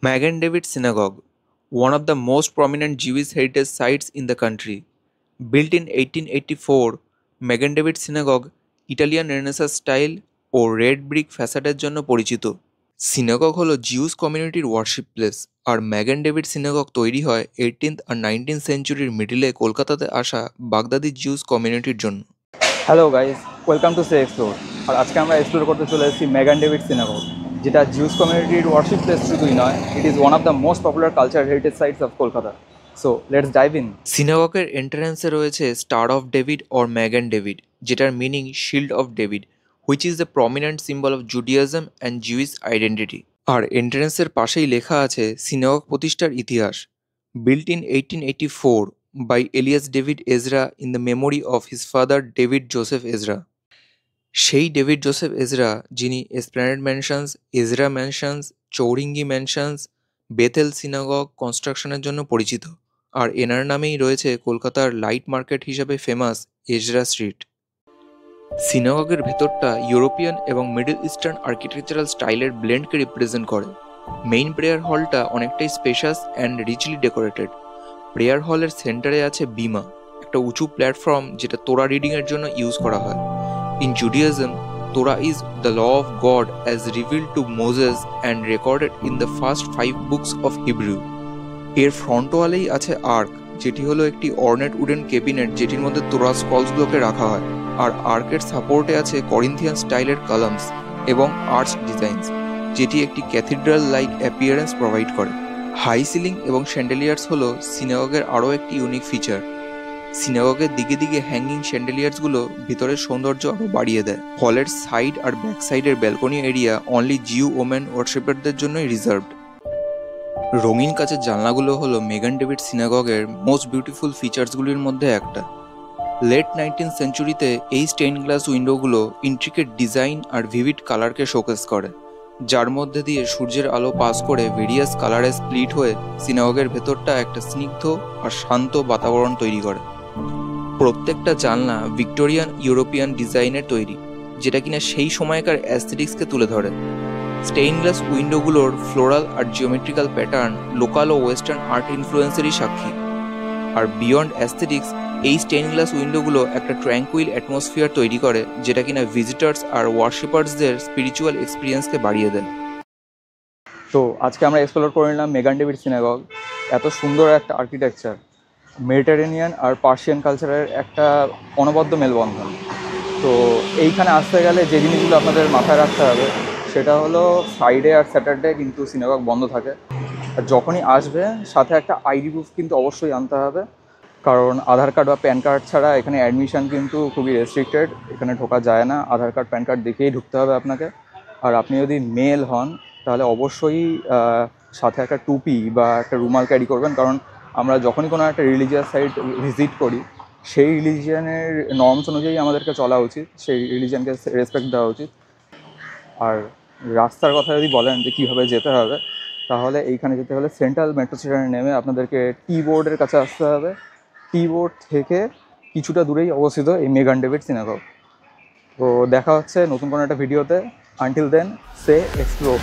Magen David Synagogue, one of the most prominent Jewish heritage sites in the country. Built in 1884, Magen David Synagogue Italian renaissance style ও red brick ফ্যাসাডের জন্য পরিচিত। Synagogue হলো Jews কমিউনিটির worship place, আর Magen David synagogue তৈরি হয় 18th আর 19th সেঞ্চুরির মিডিলে কলকাতাতে আসা বাগদাদি জিউস কমিউনিটির জন্য। Hello guys, welcome to say explore. আর আজকে আমরা এক্সপ্লোর করতে চলে এসেছি ম্যাগান ডেভিড সিনাগগ, যেটা জিউস কমিউনিটির ওয়ার্শিপ প্লেস শুধুই নয়, it is one of the most popular culture heritage sites of Kolkata. So let's dive in. সিনাগগের এন্ট্রান্সে রয়েছে star of David or Magen David, যেটার meaning shield of David, which is the prominent symbol of Judaism and Jewish identity. আর এন্ট্রান্সের পাশেই লেখা আছে synagogue প্রতিষ্ঠার ইতিহাস। Built in 1884 by Elias David Ezra in the memory of his father David Joseph Ezra. সেই David Joseph Ezra যিনি Esplanade ম্যানশনস, Ezra ম্যানশনস, চৌরিঙ্গি ম্যানশনস, Bethell synagogue কনস্ট্রাকশনের জন্য পরিচিত। আর এনার নামেই রয়েছে কলকাতার লাইট মার্কেট হিসাবে ফেমাস এজরা স্ট্রিট। সিনাগগের ভেতরটা ইউরোপিয়ান এবং মিডল ইস্টার্ন আর্কিটেকচারাল স্টাইলের ব্লেন্ডকে রিপ্রেজেন্ট করে। মেইন প্রেয়ার হলটা অনেকটাই স্পেশাস অ্যান্ড রিচলি ডেকোরেটেড। প্রেয়ার হলের সেন্টারে আছে বিমা, একটা উঁচু প্ল্যাটফর্ম যেটা তোরা রিডিংয়ের জন্য ইউজ করা হয়। In Judaism, Torah is the law of God as revealed to Moses and recorded in the first 5 books of Hebrew. এর ফ্রন্ট ওয়ালেই আছে আর্ক, যেটি হলো একটি অর্নেট উডেন ক্যাবিনেট যেটির মধ্যে তোরা স্কলসগুলোকে রাখা হয়। আর আর্কের সাপোর্টে আছে করিন্থিয়ান স্টাইলের কলামস এবং আর্চ ডিজাইনস, যেটি একটি ক্যাথিড্রাল লাইক অ্যাপিয়ারেন্স প্রোভাইড করে। হাই সিলিং এবং শ্যান্ডেলিয়ার্স হলো সিনাগগের আরও একটি ইউনিক ফিচার। সিনাগগের দিকে দিকে হ্যাঙ্গিং শ্যান্ডেলিয়ার্সগুলো ভিতরের সৌন্দর্য আরও বাড়িয়ে দেয়। হলের সাইড আর ব্যাক সাইডের ব্যালকনি এরিয়া অনলি জিউ ওমেন ওয়ার্শিপারদের জন্যই রিজার্ভড। রঙিন কাচের জানলাগুলো হলো মেগান ডেভিড সিনাগগের মোস্ট বিউটিফুল ফিচার্সগুলির মধ্যে একটা। লেট 19th সেঞ্চুরিতে এই স্টেইন গ্লাস উইন্ডোগুলো ইন্ট্রিকেট ডিজাইন আর ভিভিড কালারকে শোকেস করে, যার মধ্যে দিয়ে সূর্যের আলো পাস করে ভেরিয়াস কালারে স্প্লিট হয়ে সিনাগগের ভেতরটা একটা স্নিগ্ধ আর শান্ত বাতাবরণ তৈরি করে। প্রত্যেকটা জানলা ভিক্টোরিয়ান ইউরোপিয়ান ডিজাইনের তৈরি, যেটা কিনা সেই সময়কার অ্যাস্থেটিক্সকে তুলে ধরে। স্টেইন গ্লাস উইন্ডোগুলোর ফ্লোরাল আর জিওমেট্রিক্যাল প্যাটার্ন লোকাল ও ওয়েস্টার্ন আর্ট ইনফ্লুয়েন্সেরই সাক্ষী। আর বিয়ন্ড অ্যাস্থেটিক্স, এই স্টেইন গ্লাস উইন্ডোগুলো একটা ট্র্যাঙ্কুইল অ্যাটমসফিয়ার তৈরি করে, যেটা কিনা ভিজিটার্স আর ওয়ার্শিপার্সদের স্পিরিচুয়াল এক্সপিরিয়েন্সকে বাড়িয়ে দেয়। তো আজকে আমরা এক্সপ্লোর করে নিলাম মেগান ডেভিড সিনাগগ। এত সুন্দর একটা আর্কিটেকচার, মেডিটারেনিয়ান আর পার্সিয়ান কালচারের একটা অনবদ্য মেলবন্ধন। তো এইখানে আসতে গেলে যে জিনিসগুলো আপনাদের মাথায় রাখতে হবে সেটা হলো ফ্রাইডে আর স্যাটারডে কিন্তু সিনাগগ বন্ধ থাকে। আর যখনই আসবে সাথে একটা আইডি প্রুফ কিন্তু অবশ্যই আনতে হবে, কারণ আধার কার্ড বা প্যান কার্ড ছাড়া এখানে অ্যাডমিশন কিন্তু খুবই রেস্ট্রিক্টেড, এখানে ঢোকা যায় না। আধার কার্ড প্যান কার্ড দেখেই ঢুকতে হবে আপনাকে। আর আপনি যদি মেল হন তাহলে অবশ্যই সাথে একটা টুপি বা একটা রুমাল ক্যারি করবেন, কারণ আমরা যখনই কোনো একটা রিলিজিয়াস সাইট ভিজিট করি সেই রিলিজিয়ানের নর্মস অনুযায়ী আমাদেরকে চলা উচিত, সেই রিলিজিয়ানকে রেসপেক্ট দেওয়া উচিত। আর রাস্তার কথা যদি বলেন যে কীভাবে যেতে হবে, তাহলে এইখানে যেতে হলে সেন্ট্রাল মেট্রো স্টেশনে নেমে আপনাদেরকে টি বোর্ডের কাছে আসতে হবে। টি বোর্ড থেকে কিছুটা দূরেই অবস্থিত এই মেগান ডেভিড সিনাগগ। তো দেখা হচ্ছে নতুন কোনো একটা ভিডিওতে। আনটিল দেন, সে এক্সপ্লোর।